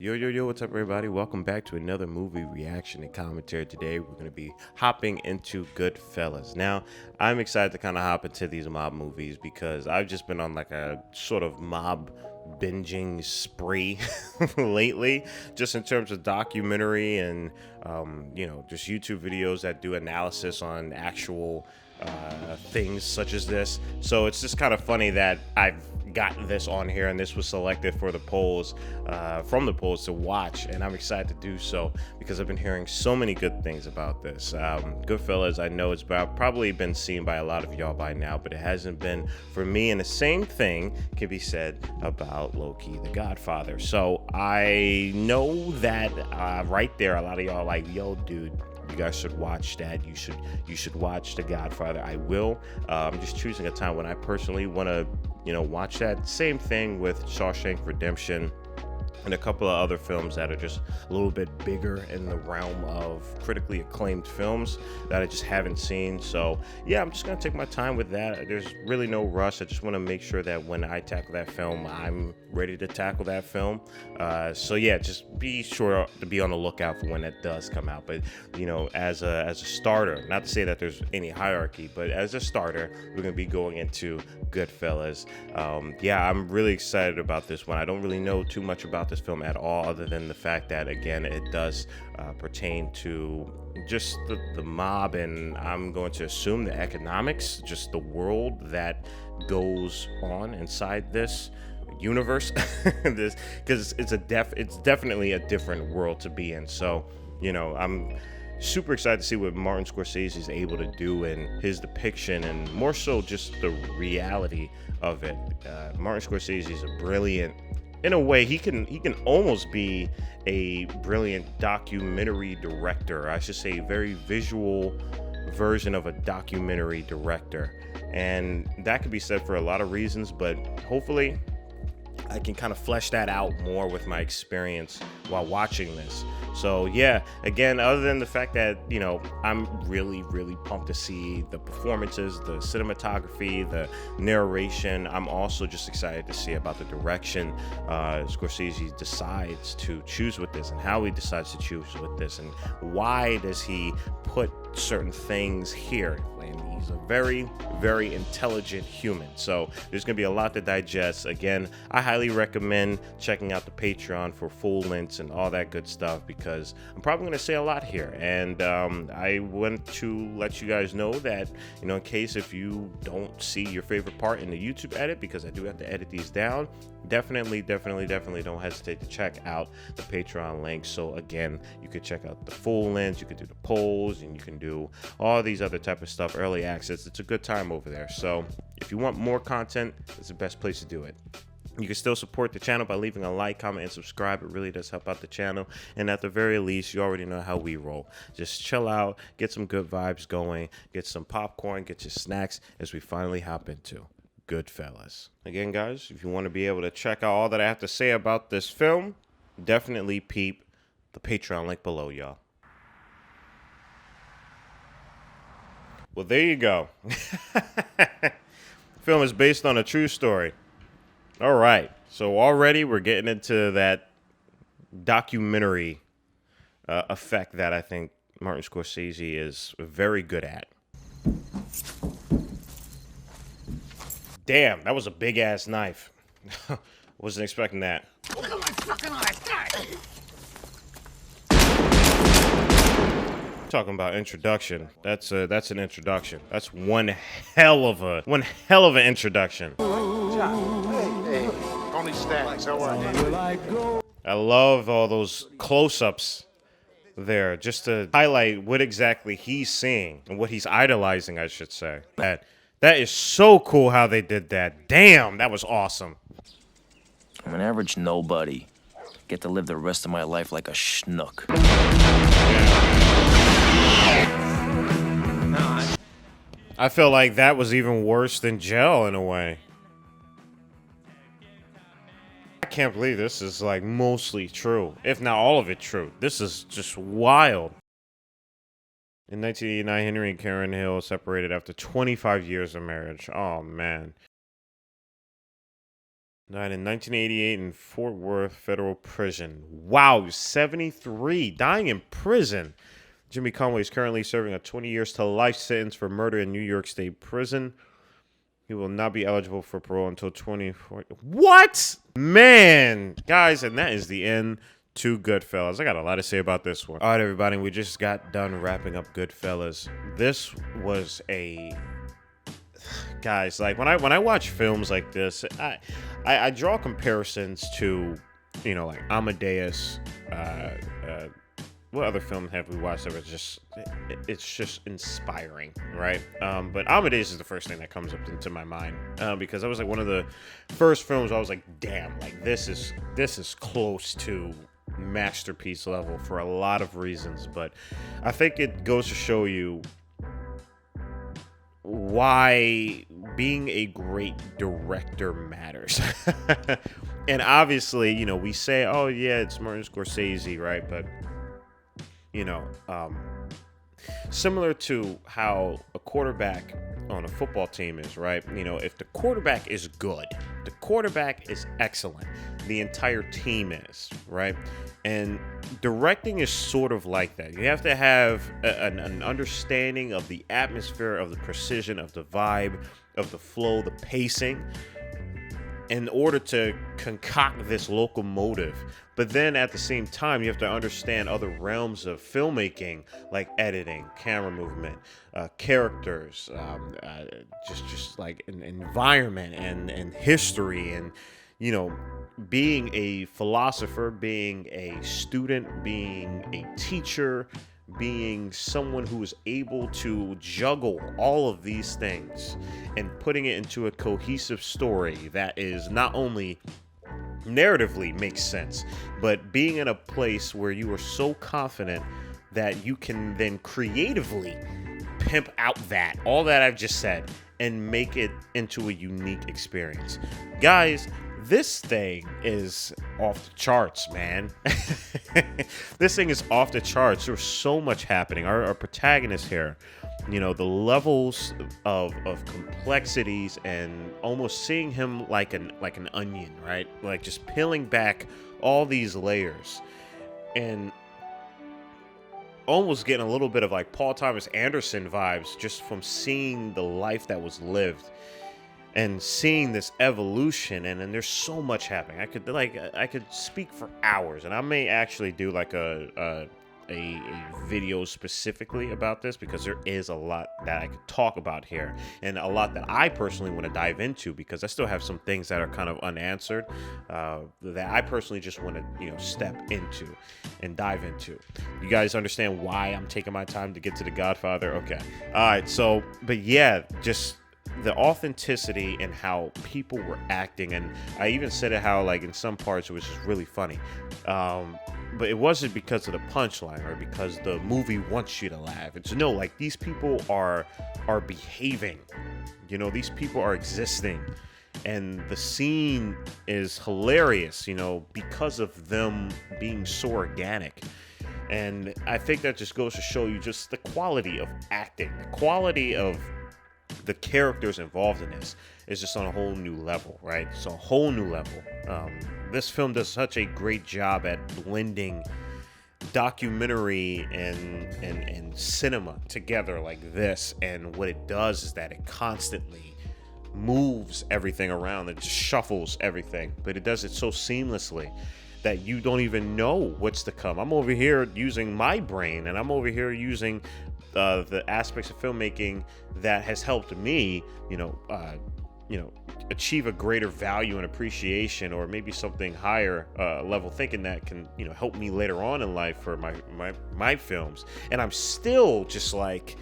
Yo, what's up, everybody? Welcome back to another movie reaction and commentary. Today, we're going to be hopping into GoodFellas. Now, I'm excited to kind of hop into these mob movies because I've just been on like a sort of mob binging spree lately, just in terms of documentary and, just YouTube videos that do analysis on actual things such as this. So it's just kind of funny that I've got this on here and this was selected for the polls, from the polls to watch, and I'm excited to do so because I've been hearing so many good things about this. Goodfellas, I know it's probably been seen by a lot of y'all by now, but it hasn't been for me, and the same thing can be said about low-key The Godfather. So I know that right there, a lot of y'all are like, yo, dude, you guys should watch that. You should watch The Godfather. I will. I'm just choosing a time when I personally want to, watch that. Same thing with Shawshank Redemption and a couple of other films that are just a little bit bigger in the realm of critically acclaimed films that I just haven't seen. So yeah, I'm just gonna take my time with that. There's really no rush. I just want to make sure that when I tackle that film, I'm ready to tackle that film. So yeah, just be sure to be on the lookout for when that does come out. But as a starter, not to say that there's any hierarchy, but as a starter, we're gonna be going into Goodfellas. Yeah, I'm really excited about this one. I don't really know too much about this film at all, other than the fact that, again, it does pertain to just the mob, and I'm going to assume the economics, just the world that goes on inside this universe. This, because it's definitely a different world to be in. So I'm super excited to see what Martin Scorsese is able to do in his depiction, and more so just the reality of it. Martin Scorsese is a brilliant, in a way, he can almost be a brilliant documentary director. I should say, a very visual version of a documentary director, and that could be said for a lot of reasons, but hopefully I can kind of flesh that out more with my experience while watching this. So yeah, again, other than the fact that, I'm really, really pumped to see the performances, the cinematography, the narration, I'm also just excited to see about the direction Scorsese decides to choose with this, and how he decides to choose with this, and why does he put certain things here. And he's a very, very intelligent human. So there's going to be a lot to digest. Again, I highly recommend checking out the Patreon for full links and all that good stuff, because I'm probably going to say a lot here. And I want to let you guys know that, in case if you don't see your favorite part in the YouTube edit, because I do have to edit these down, definitely don't hesitate to check out the Patreon link. So again, you could check out the full lens, you could do the polls, and you can do all these other type of stuff, early access. It's a good time over there. So if you want more content, it's the best place to do it. You can still support the channel by leaving a like, comment, and subscribe. It really does help out the channel. And at the very least, you already know how we roll. Just chill out, get some good vibes going, get some popcorn, get your snacks as we finally hop into Goodfellas. Again, guys, if you want to be able to check out all that I have to say about this film, definitely peep the Patreon link below, y'all. Well, there you go. The film is based on a true story. All right. So already we're getting into that documentary effect that I think Martin Scorsese is very good at. Damn, that was a big ass knife. Wasn't expecting that. Look at my fucking eyes, God! Talking about introduction. That's an introduction. That's one hell of an introduction. Hey, only snacks. How are you? I love all those close-ups there, just to highlight what exactly he's seeing and what he's idolizing, I should say. That is so cool how they did that. Damn, that was awesome. I'm an average nobody. Get to live the rest of my life like a schnook. I feel like that was even worse than jail in a way. I can't believe this is like mostly true, if not all of it true. This is just wild. In 1989, Henry and Karen Hill separated after 25 years of marriage. Oh, man. Died in 1988 in Fort Worth Federal Prison. Wow, 73, dying in prison. Jimmy Conway is currently serving a 20 years to life sentence for murder in New York State Prison. He will not be eligible for parole until 2040. What? Man. Guys, and that is the end to GoodFellas. I got a lot to say about this one. All right, everybody, we just got done wrapping up GoodFellas. This was a... Guys, like when I watch films like this, I draw comparisons to, you know, like Amadeus. What other film have we watched that was just it's just inspiring, right? But Amadeus is the first thing that comes up into my mind because that was like one of the first films I was like, damn, like this is close to masterpiece level for a lot of reasons. But I think it goes to show you why being a great director matters. And obviously, you know, we say, oh yeah, it's Martin Scorsese, right? But you know, similar to how a quarterback on a football team is, right? You know, if the quarterback is good, the quarterback is excellent, the entire team is, right? And directing is sort of like that. You have to have an understanding of the atmosphere, of the precision, of the vibe, of the flow, the pacing, in order to concoct this locomotive. But then at the same time, you have to understand other realms of filmmaking, like editing, camera movement, characters, just like an environment and history, and, you know, being a philosopher, being a student, being a teacher, being someone who is able to juggle all of these things and putting it into a cohesive story that is not only narratively makes sense, but being in a place where you are so confident that you can then creatively pimp out that, all that I've just said, and make it into a unique experience. Guys, this thing is off the charts, man. This thing is off the charts. There's so much happening. Our protagonist here, you know, the levels of complexities and almost seeing him like an onion, right? Like just peeling back all these layers and almost getting a little bit of like Paul Thomas Anderson vibes just from seeing the life that was lived and seeing this evolution. And then there's so much happening. I could speak for hours, and I may actually do like a video specifically about this, because there is a lot that I could talk about here and a lot that I personally want to dive into, because I still have some things that are kind of unanswered that I personally just want to, you know, step into and dive into. You guys understand why I'm taking my time to get to The Godfather? Okay. All right. So, but yeah, just the authenticity and how people were acting. And I even said it how, like, in some parts it was just really funny. But it wasn't because of the punchline or because the movie wants you to laugh. It's no, like, these people are behaving. You know, these people are existing. And the scene is hilarious, you know, because of them being so organic. And I think that just goes to show you just the quality of acting, the quality of the characters involved in this is just on a whole new level, right? It's a whole new level. This film does such a great job at blending documentary and cinema together like this. And what it does is that it constantly moves everything around. It just shuffles everything, but it does it so seamlessly that you don't even know what's to come. I'm over here using my brain, and I'm over here using the aspects of filmmaking that has helped me, achieve a greater value and appreciation, or maybe something higher level thinking that can, help me later on in life for my films. And I'm still just like,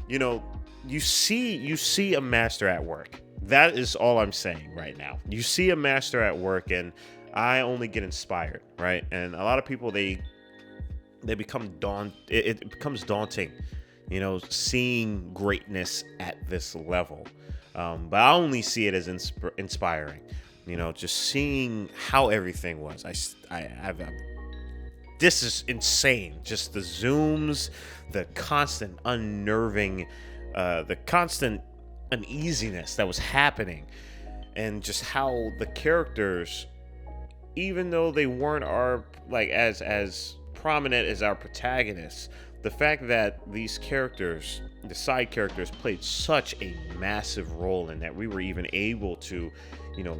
you see a master at work. That is all I'm saying right now. You see a master at work, and I only get inspired, right? And a lot of people, they become it becomes daunting, seeing greatness at this level. But I only see it as inspiring, just seeing how everything was. This is insane. Just the zooms, the constant unnerving, the constant uneasiness that was happening. and just how the characters, even though they weren't our like as prominent as our protagonists, the fact that these characters, the side characters, played such a massive role in that we were even able to, you know,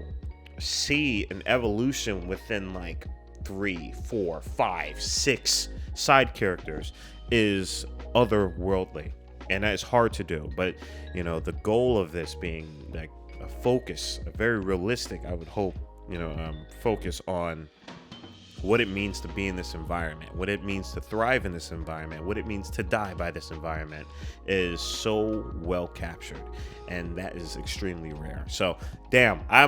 see an evolution within like 3, 4, 5, 6 side characters is otherworldly, and that is hard to do. But you know, the goal of this being like a focus, a very realistic, I would hope, you know, focus on what it means to be in this environment, what it means to thrive in this environment, what it means to die by this environment is so well captured, and that is extremely rare. So damn, I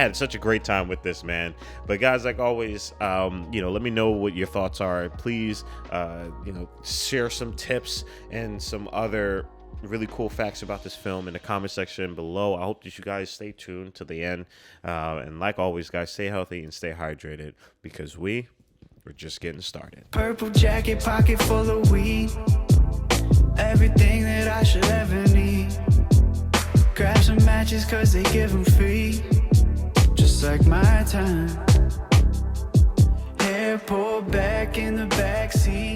had such a great time with this, man. But guys, like always, you know, let me know what your thoughts are. Please, you know, share some tips and some other really cool facts about this film in the comment section below. I hope that you guys stay tuned to the end, and like always, guys, stay healthy and stay hydrated, because we're just getting started. Purple jacket, pocket full of weed, everything that I should ever need. Grab some matches cause they give them free, just like my time. Hair pulled back in the backseat.